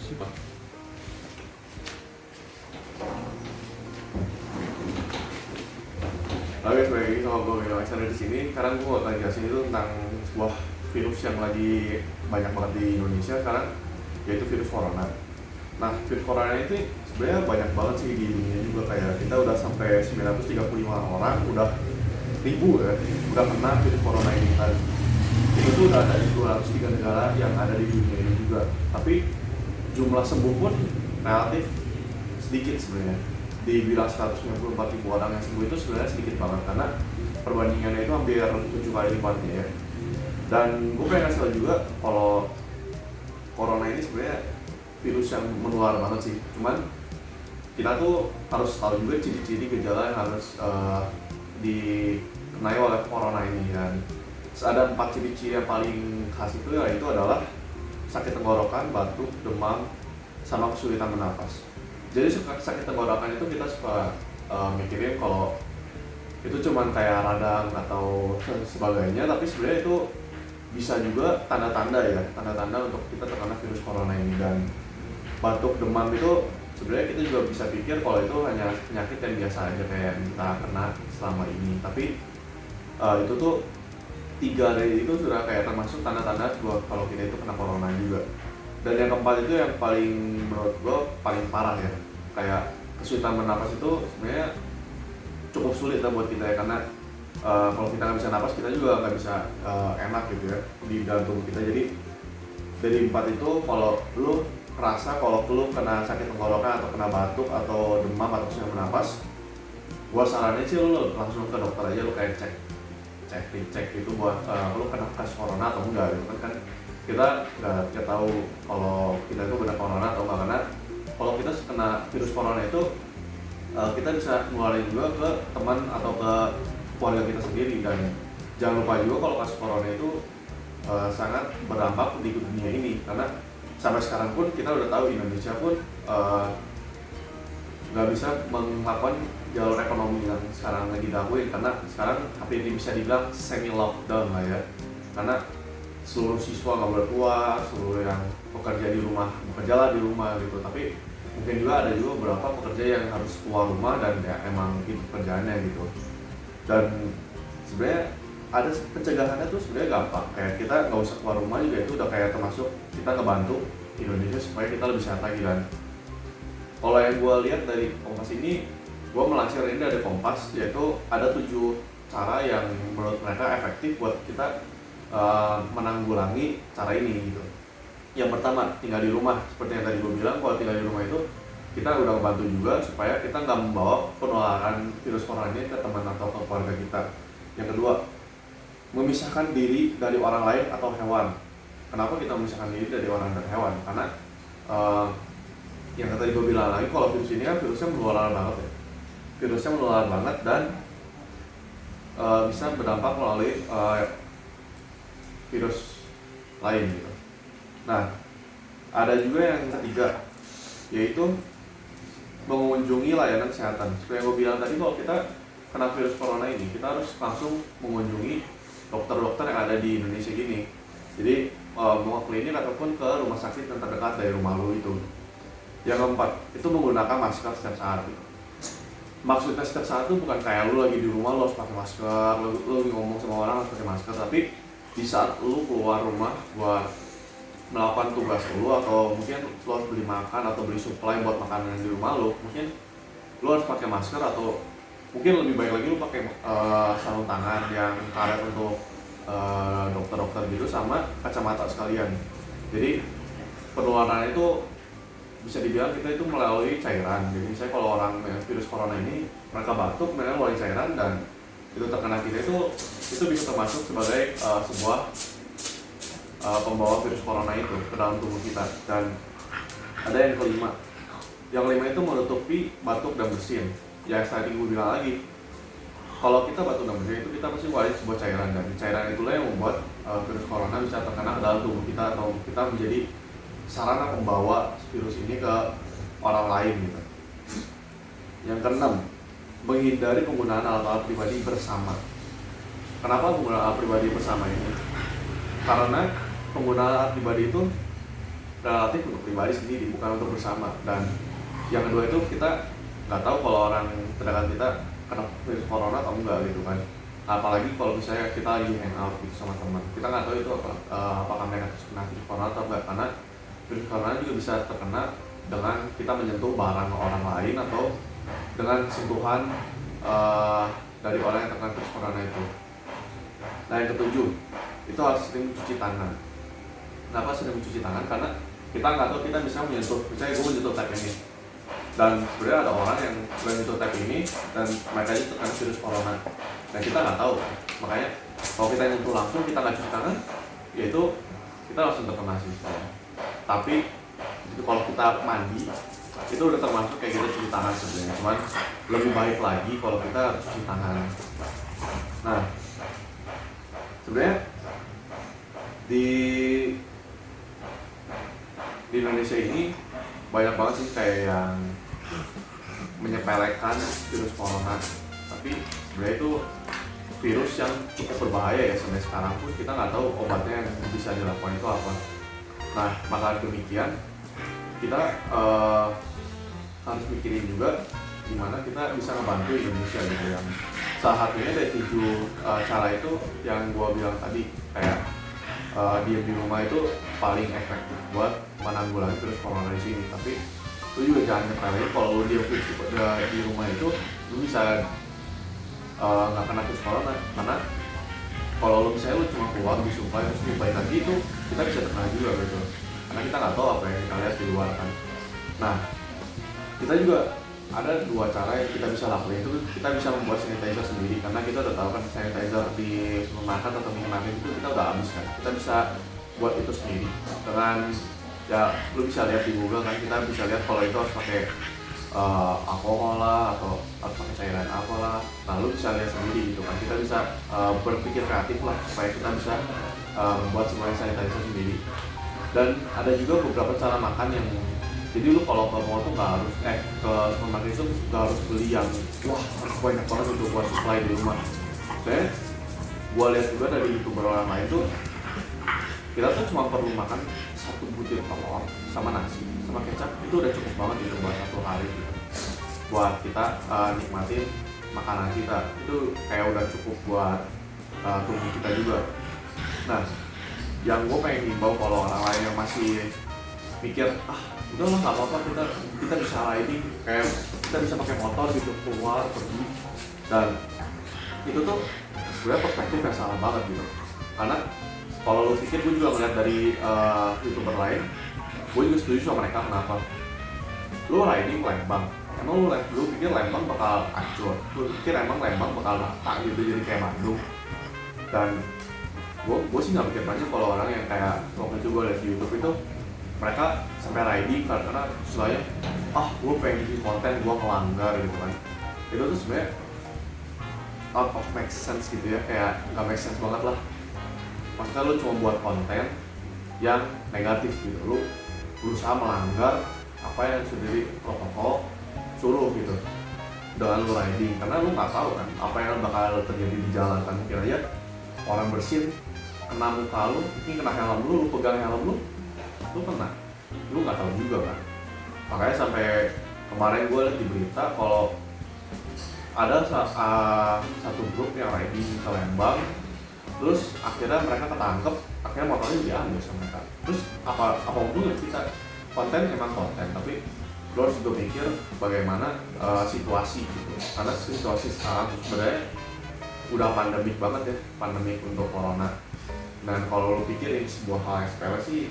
Oke, sebagai ini sama gue Mino Alexander di sini. Sekarang gue akan jelasin itu tentang sebuah virus yang lagi banyak banget di Indonesia sekarang, yaitu virus corona. Nah, virus corona itu sebenarnya banyak banget sih di dunia juga, kayak kita udah sampai 935 orang, udah ribu ya, udah kena virus corona ini kan. Itu tuh udah ada di 203 negara yang ada di dunia ini juga. Tapi jumlah sembuh pun relatif sedikit sebenarnya. Dibilang 194 ribu orang yang sembuh itu sebenarnya sedikit banget, karena perbandingannya itu hampir 7 kali lipatnya ya. Dan gue pengen kasih tau juga kalau corona ini sebenarnya virus yang menular banget sih. Cuman kita tuh harus tahu juga ciri-ciri gejala yang harus dikenai oleh corona ini kan. Ada 4 ciri-ciri yang paling khas itu, yaitu adalah sakit tenggorokan, batuk, demam, sama kesulitan bernapas. Jadi sakit tenggorokan itu kita suka mikirin kalau itu cuman kayak radang atau sebagainya, tapi sebenarnya itu bisa juga tanda-tanda ya, tanda-tanda untuk kita terkena virus corona ini. Dan batuk, demam itu sebenarnya kita juga bisa pikir kalau itu hanya penyakit yang biasa aja kayak yang kita kena selama ini. Tapi itu tuh 3 dari itu sudah kayak termasuk tanda-tanda kalau kita itu kena corona juga. Dan yang keempat itu yang paling menurut gue paling parah ya, kayak kesulitan bernapas itu sebenarnya cukup sulit lah buat kita ya, karena kalau kita nggak bisa napas, kita juga nggak bisa enak gitu ya di dalam tubuh kita. Jadi dari 4 itu, kalau lu kerasa kalau lu kena sakit tenggorokan atau kena batuk atau demam atau kesulitan bernapas, gua saranin sih lu langsung ke dokter aja, lu kayak cek itu buat lu kena corona atau enggak gitu kan. Kita nggak tahu kalau kita itu benar corona atau enggak, karena kalau kita kena virus corona itu kita bisa ngeluarin juga ke teman atau ke keluarga kita sendiri. Dan jangan lupa juga kalau kasus corona itu sangat berdampak di dunia ini, karena sampai sekarang pun kita udah tahu Indonesia pun nggak bisa melakukan jalur ekonomi yang sekarang lagi dilakuin, karena sekarang hampir bisa dibilang semi lockdown lah ya, karena seluruh siswa nggak boleh keluar, seluruh yang bekerja di rumah bekerjalah di rumah gitu. Tapi mungkin juga ada juga beberapa pekerja yang harus keluar rumah dan ya emang itu pekerjaannya gitu. Dan sebenarnya ada pencegahannya tuh sebenarnya gampang, kayak kita nggak usah keluar rumah juga, itu udah kayak termasuk kita ngebantu Indonesia supaya kita lebih sehat lagi kan. Kalau yang gue lihat dari Kompas ini, gue melansir ini dari Kompas, yaitu ada 7 cara yang menurut mereka efektif buat kita menanggulangi cara ini gitu. Yang pertama, tinggal di rumah. Seperti yang tadi gue bilang, kalau tinggal di rumah itu kita udah membantu juga supaya kita nggak membawa penularan virus corona ini ke teman atau ke keluarga kita. Yang kedua, memisahkan diri dari orang lain atau hewan. Kenapa kita memisahkan diri dari orang dan hewan? Karena yang tadi gue bilang lagi, kalau virus ini kan virusnya menular banget ya. Virusnya menular banget dan bisa berdampak melalui virus lain gitu. Nah, ada juga yang ketiga, yaitu mengunjungi layanan kesehatan. Seperti yang gue bilang tadi, kalau kita kena virus corona ini, kita harus langsung mengunjungi dokter-dokter yang ada di Indonesia gini. Jadi mau ke klinik ataupun ke rumah sakit yang terdekat dari rumah lu itu. Yang keempat, itu menggunakan masker setiap saat. Maksudnya setiap saat itu bukan kayak lu lagi di rumah lu harus pakai masker, lu ngomong sama orang harus pakai masker, tapi di saat lu keluar rumah buat melakukan tugas lu, atau mungkin lu harus beli makan atau beli supply buat makanan di rumah lu, mungkin lu harus pakai masker, atau mungkin lebih baik lagi lu pakai sarung tangan yang karet untuk dokter-dokter gitu, sama kacamata sekalian. Jadi penularan itu bisa dibilang kita itu melalui cairan. Jadi misalnya kalau orang yang virus corona ini mereka batuk, mereka melalui cairan, dan itu terkena kita itu bisa termasuk sebagai sebuah pembawa virus corona itu ke dalam tubuh kita. Dan ada yang kelima. Yang kelima itu menutupi batuk dan bersin. Ya tadi gue bilang lagi, kalau kita batuk dan bersin itu kita pasti ngeluarin sebuah cairan, dan cairan itulah yang membuat virus corona bisa terkena ke dalam tubuh kita, atau kita menjadi sarana pembawa virus ini ke orang lain gitu. Yang keenam, menghindari penggunaan alat-alat pribadi bersama. Kenapa penggunaan alat pribadi bersama ini? Karena penggunaan alat pribadi itu relatif untuk pribadi sendiri, bukan untuk bersama. Dan yang kedua itu kita nggak tahu kalau orang terdekat kita kena virus corona atau enggak gitu kan. Apalagi kalau misalnya kita lagi hangout gitu sama teman, kita nggak tahu itu apakah mereka kena virus corona atau enggak, karena virus corona juga bisa terkena dengan kita menyentuh barang orang lain atau dengan sentuhan dari orang yang terkena virus corona itu. Nah yang ketujuh, itu harus sering mencuci tangan. Kenapa sering mencuci tangan? Karena kita nggak tahu kita bisa menyentuh, misalnya gue menyentuh tap ini, dan sebenarnya ada orang yang menyentuh tap ini dan mereka itu terkena virus corona. Nah kita nggak tahu, makanya kalau kita nyentuh langsung kita nggak cuci tangan, yaitu kita langsung terkena sih. Tapi itu kalau kita mandi itu udah termasuk kayak kita cuci tangan sebenarnya, cuman lebih baik lagi kalau kita cuci tangan. Nah sebenarnya di Indonesia ini banyak banget sih kayak yang menyepelekan virus corona, tapi sebenarnya itu virus yang cukup berbahaya ya. Sampai sekarang pun kita nggak tahu obatnya yang bisa dilakukan itu apa. Nah maka demikian kita harus mikirin juga gimana kita bisa membantu Indonesia gitu. Yang salah satunya dari 7 cara itu yang gua bilang tadi, kayak diam di rumah itu paling efektif buat menanggulangi virus corona di sini. Tapi lu juga jangan nyepelein kalau lu diam di rumah itu lu bisa nggak kena virus corona, karena kalau lu misalnya lu cuma keluar disuplai terus lupain lagi, itu kita bisa terkena juga gitu, karena kita nggak tahu apa yang kita lihat di luar kan. Nah kita juga ada 2 cara yang kita bisa lakukan, itu kita bisa membuat sanitizer sendiri, karena kita udah tahu kan sanitizer di supermarket atau minimarket itu kita udah habis kan. Kita bisa buat itu sendiri dengan ya lu bisa lihat di Google kan, kita bisa lihat kalau itu harus pakai alkohol lah atau harus pakai cairan apa lah. Nah lu bisa lihat sendiri gitu kan. Kita bisa berpikir kreatif lah supaya kita bisa membuat semuanya sanitizer sendiri. Dan ada juga beberapa cara makan yang, jadi lu kalau ke mall tuh nggak harus ke supermarket itu nggak harus beli yang wah harus banyak banget untuk buat supply di rumah. Soalnya gua lihat juga dari YouTuber orang lain tuh, kita tuh cuma perlu makan 1 butir telur sama nasi sama kecap, itu udah cukup banget gitu buat 1 hari gitu. Buat kita nikmatin makanan kita, itu kayak udah cukup buat tubuh kita juga. Nah yang gue pengen himbau kalau orang lain yang masih mikir udah lah nggak apa-apa, kita bisa riding, kayak kita bisa pakai motor gitu keluar pergi, dan itu tuh sebenarnya perspektif yang salah banget gitu. Karena kalau lo pikir, gue juga ngeliat dari YouTuber lain, gue juga setuju sama mereka. Kenapa? Lo riding Lembang, emang lo pikir Lembang bakal hancur? Lo pikir emang Lembang bakal rata gitu jadi kayak Bandung? Dan gue sih nggak pikir banyak kalau orang yang kayak waktu itu gue liat di YouTube itu mereka sampai riding karena istilahnya gue pengen bikin konten, gue ngelanggar gitu kan. Itu tuh sebenarnya out of make sense gitu ya, kayak nggak make sense banget lah. Maksudnya lu cuma buat konten yang negatif gitu, lu berusaha melanggar apa yang sudah di protokol suruh gitu dengan lu riding, karena lu nggak tahu kan apa yang bakal terjadi di jalan kan. Mungkin aja orang bersin kena muka lu, ini kena helm lu pegang helm lu kena, lu nggak tahu juga kan. Makanya sampai kemarin gue lihat di berita kalau ada satu grup yang riding ke Lembang, terus akhirnya mereka ketangkep, akhirnya motornya diambil sama mereka. Terus apa untungnya? Kita konten emang konten, tapi lo harus juga mikir bagaimana situasi gitu, karena situasi sekarang sebenarnya udah pandemik banget ya, pandemik untuk corona. Dan kalau lo pikir ini sebuah hal yang sepele sih,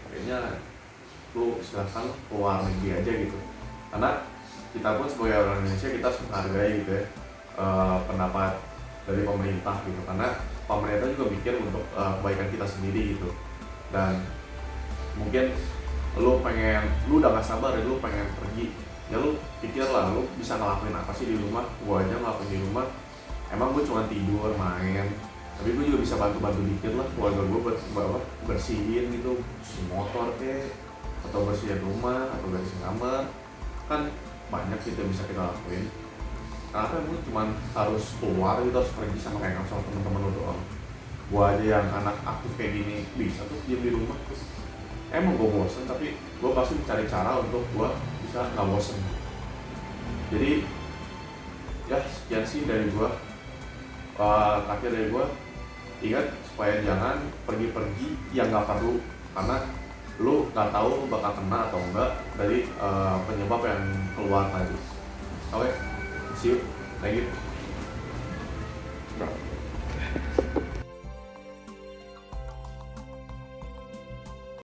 kayaknya lu silahkan keluar negeri aja gitu. Karena kita pun sebagai orang Indonesia, kita harus menghargai gitu ya pendapat dari pemerintah gitu, karena pemerintah juga mikir untuk kebaikan kita sendiri gitu. Dan mungkin lu udah gak sabar ya, lu pengen pergi, ya lu pikir lah lu bisa ngelakuin apa sih di rumah. Gua aja ngelakuin di rumah, emang gue cuma tidur, main, tapi gue juga bisa bantu-bantu dikit lah keluarga gue buat bersihin gitu, bersihin motor atau bersihin rumah, atau bersihin kamar. Kan banyak gitu yang bisa kita lakuin. Kenapa gue cuma harus keluar gitu, harus pergi sama kayak sama teman-teman lo doang. Gue aja yang anak aktif kayak gini bisa tuh diam di rumah. emang gue bosen, tapi gue pasti mencari cara untuk gue bisa nggak bosen. Jadi ya sekian sih dari gue. Terakhir dari gue, ingat supaya jangan pergi-pergi yang nggak perlu, karena lu nggak tahu bakal kena atau enggak dari penyebab yang keluar tadi. Oke, see you, thank you.